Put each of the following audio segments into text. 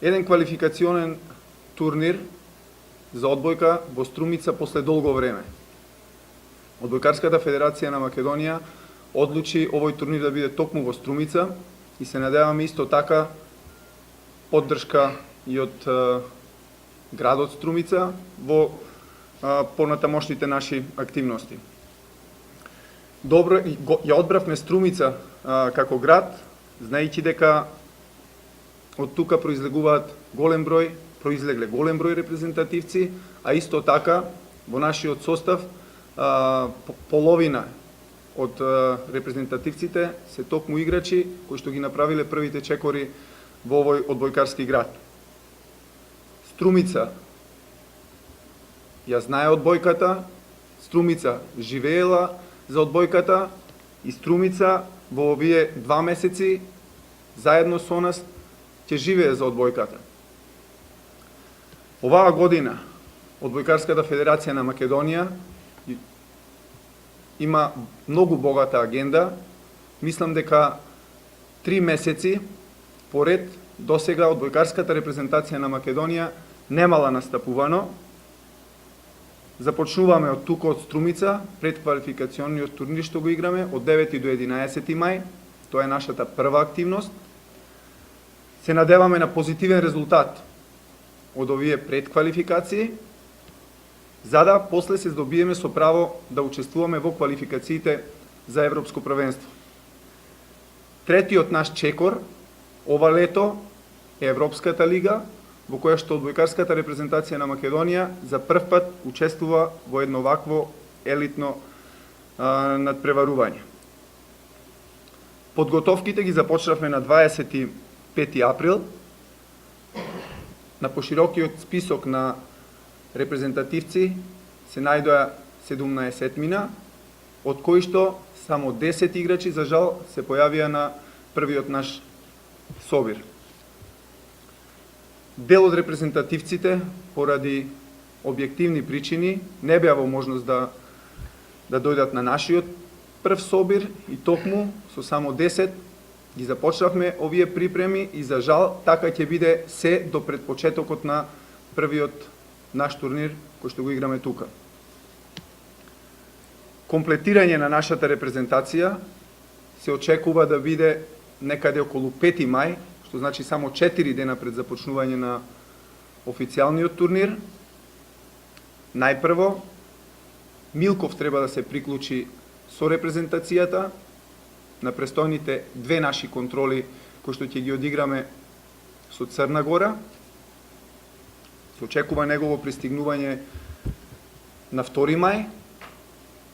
Еден квалификационен турнир за одбојка во Струмица после долго време. Одбојкарската федерација на Македонија одлучи овој турнир да биде токму во Струмица и се надеваме исто така поддршка и од градот Струмица во понатамошните наши активности. Добро, ја одбравме Струмица како град, знаејќи дека од тука произлегле голем број репрезентативци, а исто така во нашиот состав половина од репрезентативците се токму играчи кои што ги направиле првите чекори во овој одбојкарски град. Струмица ја знае одбојката, Струмица живеела за одбојката и Струмица во овие 2 месеци заедно со нас ќе живее за одбојката. Оваа година Одбојкарската федерација на Македонија има многу богата агенда. Мислам дека 3 месеци поред досега одбојкарската репрезентација на Македонија немала настапувано. Започнуваме од тука од Струмица, предквалификационниот турнир што го играме од 9 до 11 мај. Тоа е нашата прва активност. Се надеваме на позитивен резултат од овие предквалификации, за да после се здобиеме со право да учествуваме во квалификациите за Европско првенство. Третиот наш чекор ова лето е Европската лига, во која што одбојкарската репрезентација на Македонија за прв пат учествува во едно вакво елитно надпреварување. Подготовките ги започнавме на 25 април. На поширокиот список на репрезентативци се најдоа 17-мина, од кои што само 10 играчи за жал се појавија на првиот наш собир. Дел од репрезентативците поради објективни причини не беа во можност да дојдат на нашиот прв собир и токму со само 10 ги започнавме овие припреми и за жал така ќе биде се до пред почетокот на првиот наш турнир кој што го играме тука. Комплетирање на нашата репрезентација се очекува да биде некаде околу 5 мај, што значи само 4 дена пред започнување на официјалниот турнир. Најпрво, Милков треба да се приклучи со репрезентацијата на престојните 2 наши контроли кои што ќе ги одиграме со Црна Гора. Се очекува негово пристигнување на 2 мај.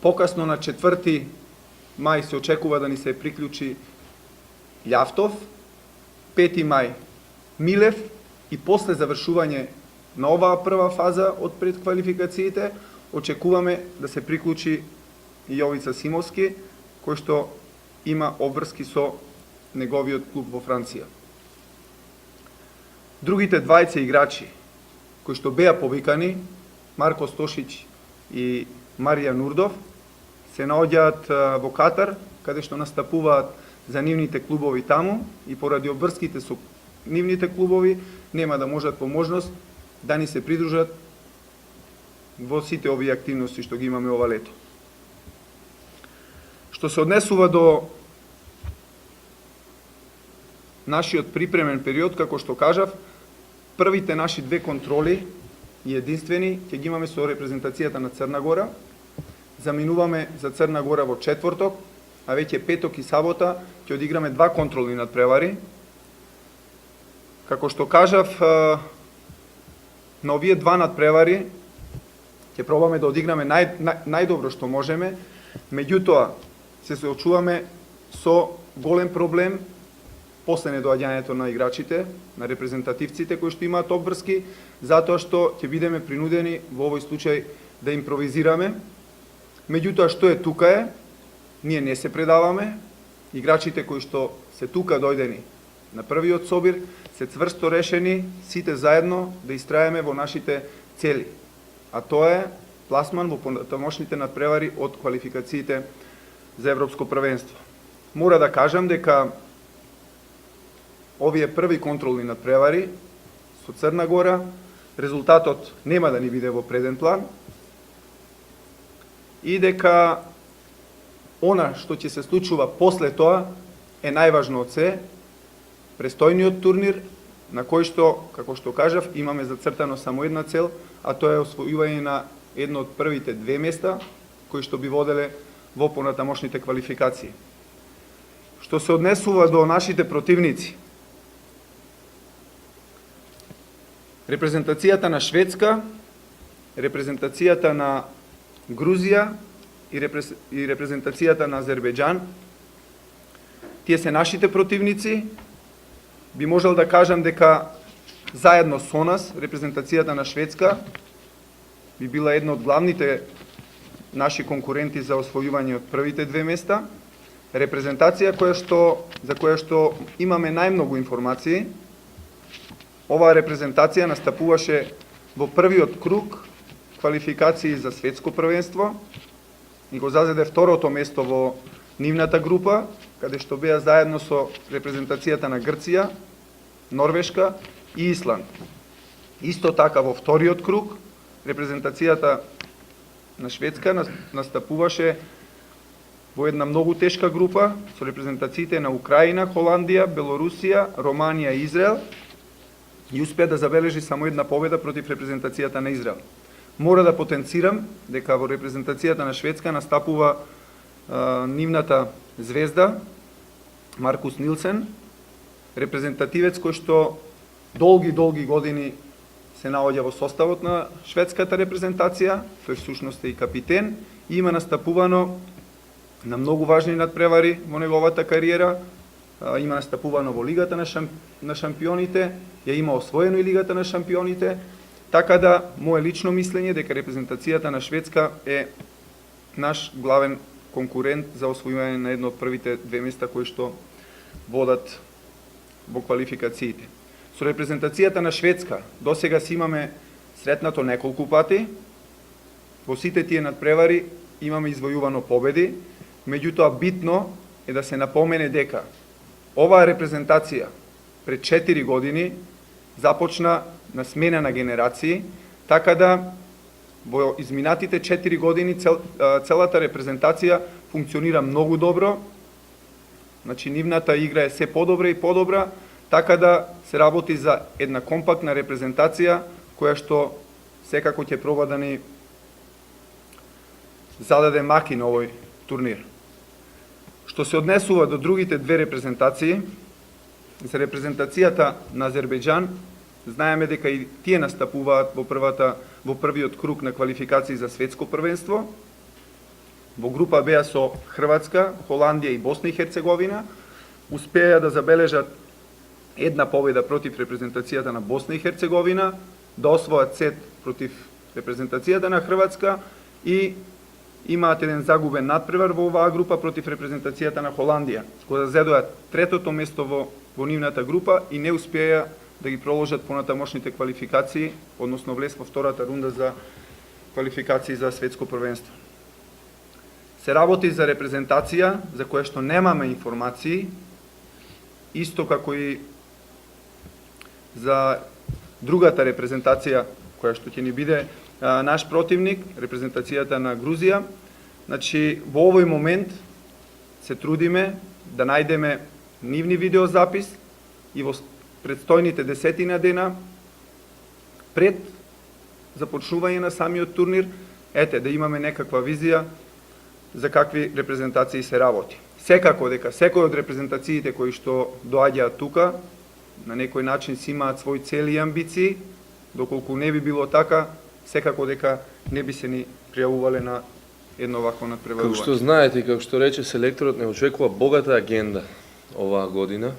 Покасно на 4 мај се очекува да ни се приклучи Љавтов, 5 мај Милев и после завршување на оваа прва фаза од предквалификациите очекуваме да се приклучи Јовица Симовски, кој што има обврски со неговиот клуб во Франција. Другите двајца играчи кои што беа повикани, Марко Стошич и Марија Нурдов, се наоѓаат во Катар, каде што настапуваат за нивните клубови таму и поради обврските со нивните клубови нема да можат по можност да ни се придружат во сите овие активности што ги имаме ова лето. Што се однесува до нашиот припремен период, како што кажав, првите наши 2 контроли и единствени ќе ги имаме со репрезентацијата на Црна Гора. Заминуваме за Црна Гора во четврток, а веќе петок и сабота ќе одиграме 2 контролни надпревари. Како што кажав, на овие 2 надпревари ќе пробаме да одиграме најдобро што можеме, меѓутоа се соочуваме со голем проблем после недоаѓањето на играчите, на репрезентативците кои што имаат обврски, затоа што ќе бидеме принудени во овој случај да импровизираме. Меѓутоа што е тука е, ние не се предаваме, играчите кои што се тука дојдени на првиот собир се цврсто решени сите заедно да истраеме во нашите цели, а тоа е пласман во понатамошните надпревари од квалификациите за Европско првенство. Мора да кажам дека овие први контролни надпревари со Црна Гора. Резултатот нема да ни биде во преден план. И дека она што ќе се случува после тоа е најважно од се, престојниот турнир, на кој што, како што кажав, имаме зацртано само една цел, а тоа е освојување на едно од првите две места, кои што би воделе во понатамошните квалификации. Што се однесува до нашите противници, репрезентацијата на Шведска, репрезентацијата на Грузија и репрезентацијата на Азербејџан, тие се нашите противници. Би можел да кажам дека заедно со нас, репрезентацијата на Шведска би била една од главните наши конкуренти за освојување од првите две места. Репрезентација за која што имаме најмногу информации. Оваа репрезентација настапуваше во првиот круг квалификации за светско првенство и го зазеде второто место во нивната група, каде што беа заедно со репрезентацијата на Грција, Норвешка и Исланд. Исто така во вториот круг репрезентацијата на Шведска настапуваше во една многу тешка група со репрезентациите на Украина, Холандија, Белорусија, Романија и Израел и успеа да забележи само една победа против репрезентацијата на Израел. Мора да потенцирам дека во репрезентацијата на Шведска настапува нивната звезда Маркус Нилсен, репрезентативец кој што долги години се наоѓа во составот на шведската репрезентација, тој всушност е и капитен, и има настапувано на многу важни надпревари во неговата кариера, има настапувано во Лигата на шампионите, ја има освоено и Лигата на шампионите, така да, мое лично мислење дека репрезентацијата на Шведска е наш главен конкурент за освојување на едно од првите две места кои што водат во квалификациите. Со репрезентацијата на Шведска досега си имаме сретнато неколку пати. Во сите тие надпревари имаме извојувано победи, меѓутоа битно е да се напомене дека оваа репрезентација пред 4 години започна на смена на генерации, така да во изминатите 4 години целата репрезентација функционира многу добро. Значи нивната игра е се подобра и подобра, така да се работи за една компактна репрезентација која што секако ќе проба да ни зададе маки на овој турнир. Што се однесува до другите две репрезентации, за репрезентацијата на Азербејџан, знаеме дека и тие настапуваат во првиот круг на квалификации за светско првенство. Во група беа со Хрватска, Холандија и Босна и Херцеговина. Успеа да забележат една победа против репрезентацијата на Босна и Херцеговина, да освојат сет против репрезентацијата на Хрватска и имаат еден загубен надпревар во оваа група против репрезентацијата на Холандија. Го зазедоа третото место во нивната група и не успеа да ги проложат понатамошните квалификации, односно влез во втората рунда за квалификации за светско првенство. Се работи за репрезентација за која што немаме информации, исто како и за другата репрезентација која што ќе ни биде наш противник, репрезентацијата на Грузија. Значи, во овој момент се трудиме да најдеме нивни видеозапис и во предстојните 10 дена пред започнување на самиот турнир, да имаме некаква визија за какви репрезентации се работи. Секако дека секој од репрезентациите кои што доаѓаат тука, на некој начин си имаат своји цели и амбиции, доколку не би било така, секако дека не би се ни пријавувале на едно вакво надпреварување. Како што знаете и како што рече селекторот, не очекува богата агенда оваа година.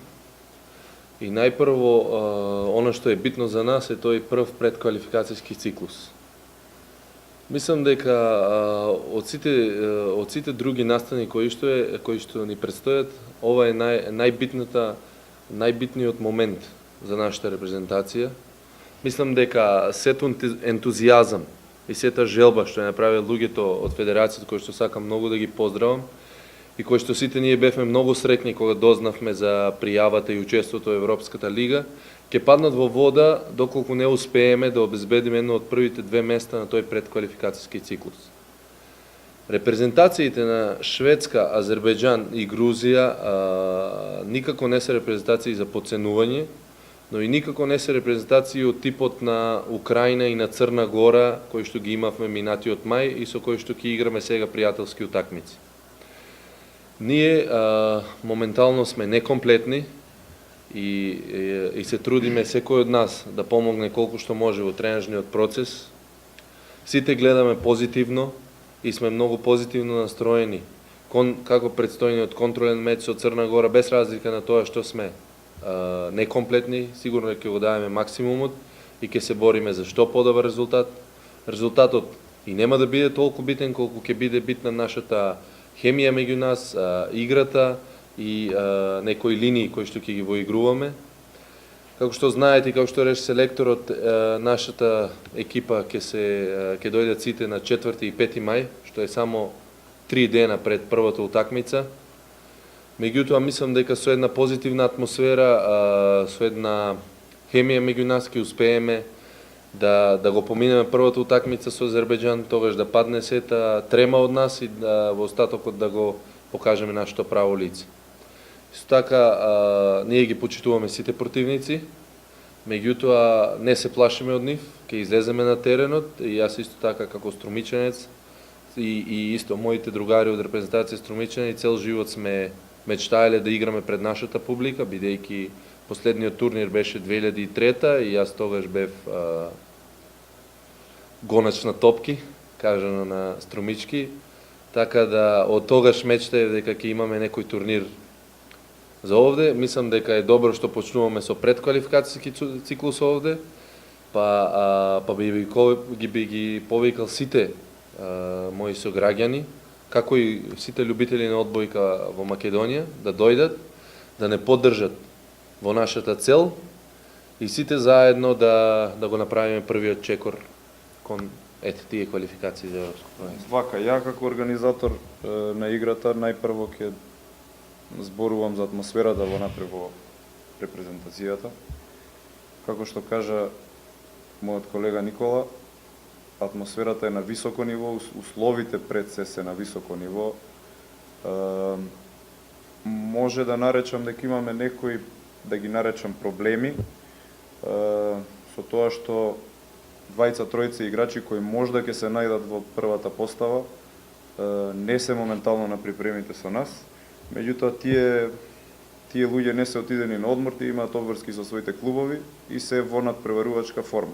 И најпрво, оно што е битно за нас е тој прв предквалификацијски циклус. Мислам дека од сите други настани кои што ни предстојат, ова е најбитниот момент за нашата репрезентација. Мислам дека сето ентузијазам и сета желба што ја направи луѓето од федерацијата, кои што сакам многу да ги поздравам, и кој што сите ние бевме многу среќни кога дознавме за пријавата и учеството во Европската лига, ќе паднат во вода доколку не успееме да обезбедиме едно од првите 2 места на тој предквалификацијски циклус. Репрезентациите на Шведска, Азербејџан и Грузија никако не се репрезентации за подценување, но и никако не се репрезентации од типот на Украина и на Црна Гора, кои што ги имавме минатиот мај и со кои што ќе играме сега пријателски утакмици. Ние моментално сме некомплетни и се трудиме секој од нас да помогне колку што може во тренажниот процес. Сите гледаме позитивно и сме многу позитивно настроени како предстојниот контролен меч со Црна Гора, без разлика на тоа што сме некомплетни, сигурно ќе го даваме максимумот и ќе се бориме за што подобар резултат. Резултатот и нема да биде толку битен колку ќе биде битна нашата хемија меѓу нас, играта и некои линии кои што ќе ги воигруваме. Како што знаете и како што рече селекторот, нашата екипа ќе дојдат сите на 4 и 5 мај, што е само 3 дена пред првата утакмица. Меѓутоа, мислам дека со една позитивна атмосфера, со една хемија меѓу нас ќе успееме да го поминеме првата утакмица со Азербејџан, тогаш да падне сета трема од нас и да во остатокот да го покажеме нашето право лице. Исто така, ние ги почитуваме сите противници, меѓутоа не се плашиме од нив, ќе излеземе на теренот и јас исто така како струмичанец и исто моите другари од репрезентација струмичани цел живот сме мечтаеле да играме пред нашата публика, бидејќи последниот турнир беше 2003 и јас тогаш бев гонач на топки, кажано на струмички, така да од тогаш мечтаев дека ќе имаме некој турнир за овде. Мислам дека е добро што почнуваме со предквалификацијски циклус овде, па би ги повикал сите мои сограѓани, како и сите љубители на одбојка во Македонија, да дојдат, да не поддржат во нашата цел и сите заедно да го направиме првиот чекор кон тие квалификации за Европско првенство. Вака, ја како организатор на играта најпрво ќе зборувам за атмосферата внатре во репрезентацијата. Како што кажа мојот колега Никола, атмосферата е на високо ниво, условите пред се на високо ниво. Може да наречам дека имаме некои, да ги наречам проблеми, со тоа што двајца-тројца играчи кои можда ќе се најдат во првата постава, не се моментално на припремите со нас. Меѓутоа, тие луѓе не се отидени на одмор, тие имаат обврски со своите клубови и се во надпреварувачка форма.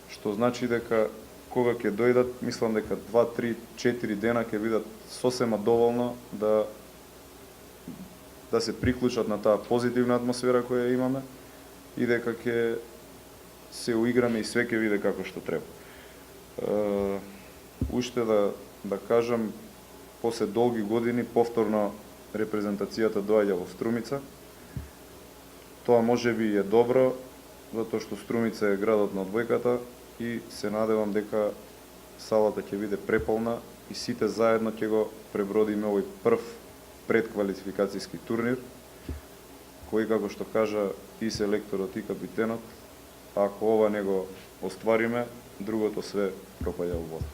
Што значи дека кога ќе дојдат, мислам дека 2, 3, 4 дена ќе бидат сосема доволно да се приклучат на таа позитивна атмосфера која имаме и дека ќе се уиграме и све ќе биде како што треба. Уште да кажам, после долги години повторно репрезентацијата доаѓа во Струмица. Тоа можеби е добро, затоа што Струмица е градот на одбојката и се надевам дека салата ќе биде преполна и сите заедно ќе го пребродиме овој прв предквалификацијски турнир, кој, како што кажа и селекторот и капитенот, ако ова не го оствариме, другото све пропаѓа во вода.